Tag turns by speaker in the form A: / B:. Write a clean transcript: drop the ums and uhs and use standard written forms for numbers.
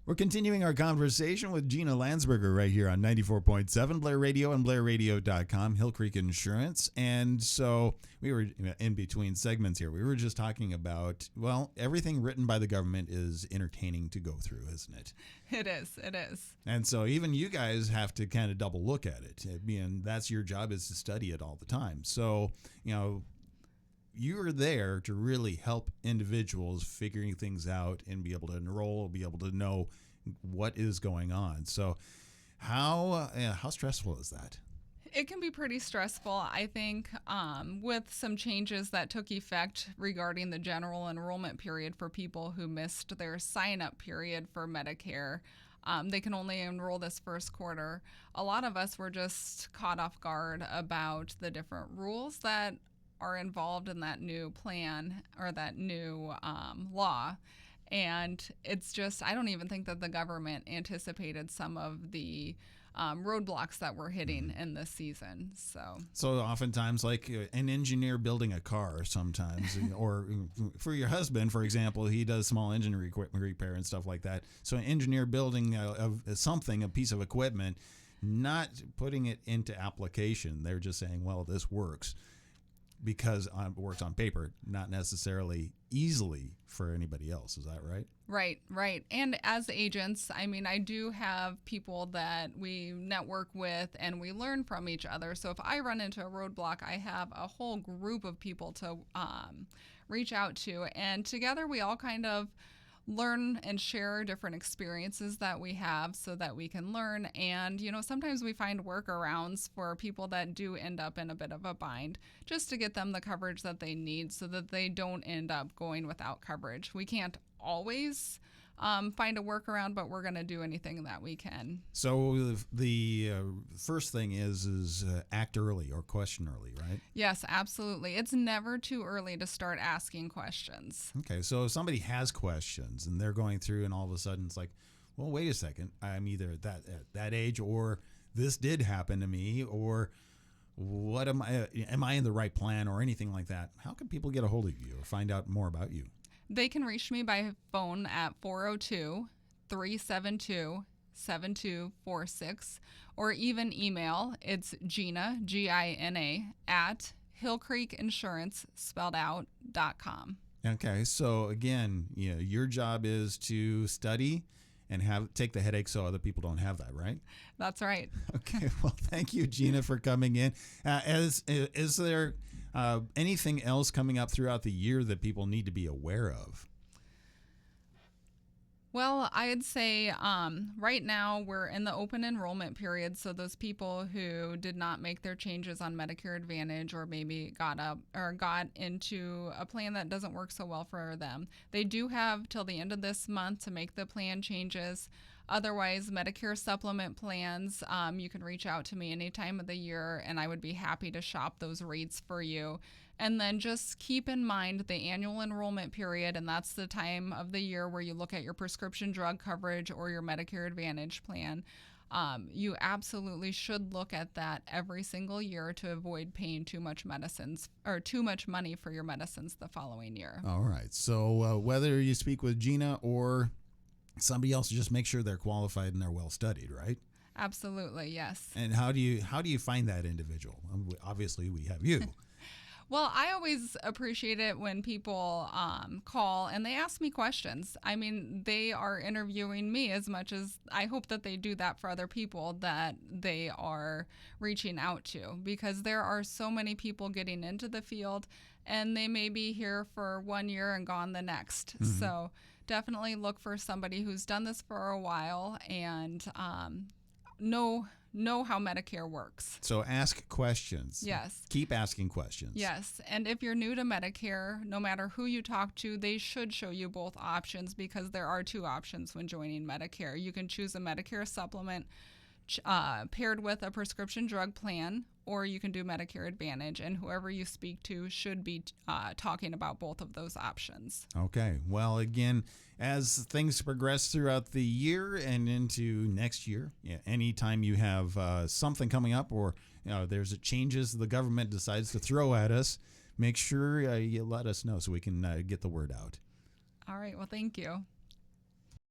A: We're continuing our conversation with Gina Landsberger right here on 94.7 Blair Radio and BlairRadio.com, Hill Creek Insurance. And so we were in between segments here. We were just talking about, well, everything written by the government is entertaining to go through, isn't it?
B: It is. It is.
A: And so even you guys have to kind of double look at it. I mean, that's your job, is to study it all the time. So, you're there to really help individuals figuring things out and be able to enroll, be able to know what is going on. So how stressful is that?
B: It can be pretty stressful, I think, with some changes that took effect regarding the general enrollment period for people who missed their sign-up period for Medicare. They can only enroll this first quarter. A lot of us were just caught off guard about the different rules that are involved in that new plan or that new law. And it's just, I don't even think that the government anticipated some of the roadblocks that we're hitting in this season. So
A: oftentimes, like an engineer building a car sometimes, or for your husband, for example, he does small engine repair and stuff like that. So an engineer building a piece of equipment, not putting it into application. They're just saying, well, this works, because it works on paper, not necessarily easily for anybody else. Is that right?
B: Right. And as agents, I mean, I do have people that we network with and we learn from each other. So if I run into a roadblock, I have a whole group of people to reach out to. And together we all kind of learn and share different experiences that we have so that we can learn. And, sometimes we find workarounds for people that do end up in a bit of a bind, just to get them the coverage that they need so that they don't end up going without coverage. We can't always find a workaround, but we're going to do anything that we can.
A: So the first thing is act early or question early, right?
B: Yes, absolutely. It's never too early to start asking questions.
A: Okay, so if somebody has questions and they're going through and all of a sudden it's like, well, wait a second, I'm either at that age, or this did happen to me, or what am I in the right plan, or anything like that. How can people get a hold of you or find out more about you?
B: They can reach me by phone at 402-372-7246, or even email. It's Gina, Gina, at hillcreekinsurance, spelled out, .com.
A: Okay, so again, your job is to study and take the headache so other people don't have that, right?
B: That's right.
A: Okay, well, thank you, Gina, for coming in. Is there anything else coming up throughout the year that people need to be aware of?
B: Well, I'd say right now we're in the open enrollment period, so those people who did not make their changes on Medicare Advantage, or maybe got into a plan that doesn't work so well for them, they do have till the end of this month to make the plan changes. Otherwise, Medicare supplement plans, you can reach out to me any time of the year, and I would be happy to shop those rates for you. And then just keep in mind the annual enrollment period, and that's the time of the year where you look at your prescription drug coverage or your Medicare Advantage plan. You absolutely should look at that every single year to avoid paying too much medicines or too much money for your medicines the following year.
A: All right. So whether you speak with Gina or somebody else, just make sure they're qualified and they're well studied, right?
B: Absolutely, yes.
A: And how do you find that individual? Obviously, we have you.
B: Well, I always appreciate it when people call and they ask me questions. I mean, they are interviewing me as much as I hope that they do that for other people that they are reaching out to, because there are so many people getting into the field and they may be here for 1 year and gone the next. Mm-hmm. So definitely look for somebody who's done this for a while and know how Medicare works.
A: So ask questions.
B: Yes.
A: Keep asking questions.
B: Yes. And if you're new to Medicare, no matter who you talk to, they should show you both options, because there are two options when joining Medicare. You can choose a Medicare supplement paired with a prescription drug plan, or you can do Medicare Advantage, and whoever you speak to should be talking about both of those options.
A: Okay. Well, again, as things progress throughout the year and into next year, anytime you have something coming up, or there's changes the government decides to throw at us, make sure you let us know so we can get the word out.
B: All right. Well, thank you.